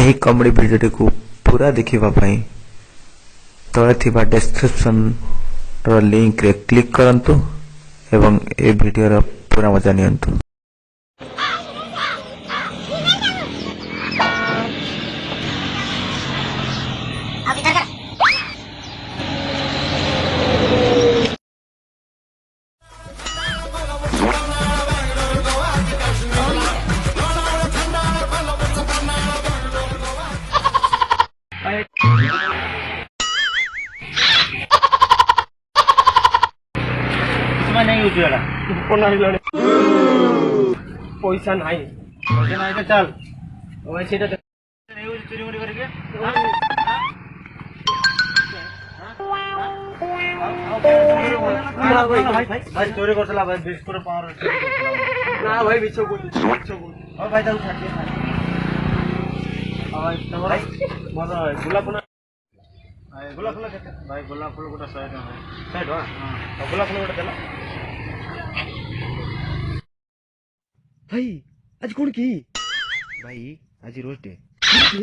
यही comedy video को पूरा देखिबा पाई तले थिबा डिस्क्रिप्शन रो लिंक रे क्लिक करंतु एवं ए भिडियो रो पूरा मजा नियंतु। नहीं उठेगा पैसा नहीं तो चल वैसे तो नहीं उठ चोरी मोरी करके भाई चोरी कर चला भाई बिस्कुट पावर ना भाई बिछो को और भाई तो उठा के भाई तुम्हारा मजा गुलाब ना गोलाप फूल केते भाई गोलाप फूल गोटा 100 टका है 100 टका हां गोलाप फूल गोटा देला भाई आज कौन की भाई आज रोज डे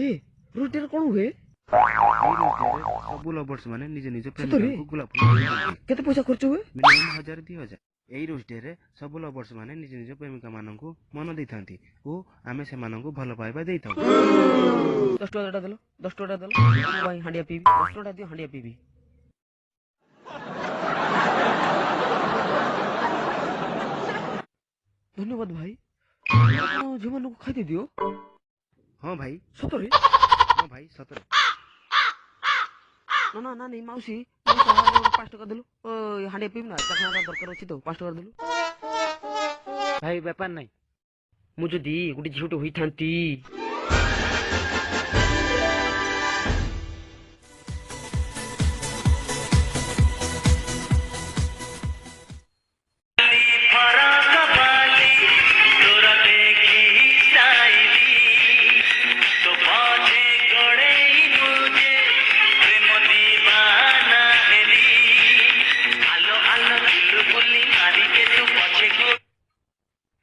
ए रोज डे कौन हुए सब लवर्स माने निज निज प्रेम को गोलाप फूल केते पैसा खर्च हुए मिनिमम 1000 2000 एई रोज डे रे सब लवर्स माने निज निज प्रेमिका मानन को मन दैथांती ओ आमे से मानन को भलो पाइबा दैथाउ 10 टका देलो 10 टका देलो भाई हांडिया पीबी 10 टका दियो हांडिया पीबी धन्यवाद भाई जीवन को खाई दियो। हां भाई सतरे हां भाई सतरे ना ना ना नहीं माउसी 5 टका देलो ओ हांडिया पीबी ना चखना दरकार अछि तो 5 टका देलो भाई व्यापार नहीं मु जदी गुडी झूठ होई थांती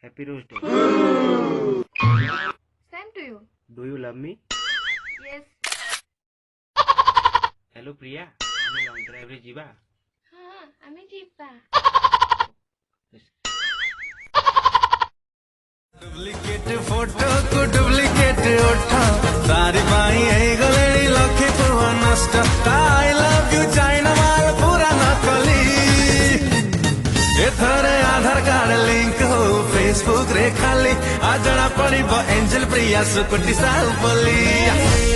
happy rose day Same to you. Do you love me Yes. Hello Priya हमें लॉन्ग ड्राइव रे जीवा हाँ, हमें जीपा। डुप्लीकेट फोटो को डुप्लीकेट उठा सारी बाई ए गलेनी लखे पुआ नष्ट आई लव यू चाइना माल पूरा नकली एथरे आधार कार्ड लिंक हो फेसबुक रे खाली आ जड़ा पड़ी एंजल प्रिया सुकुटी साल बोली।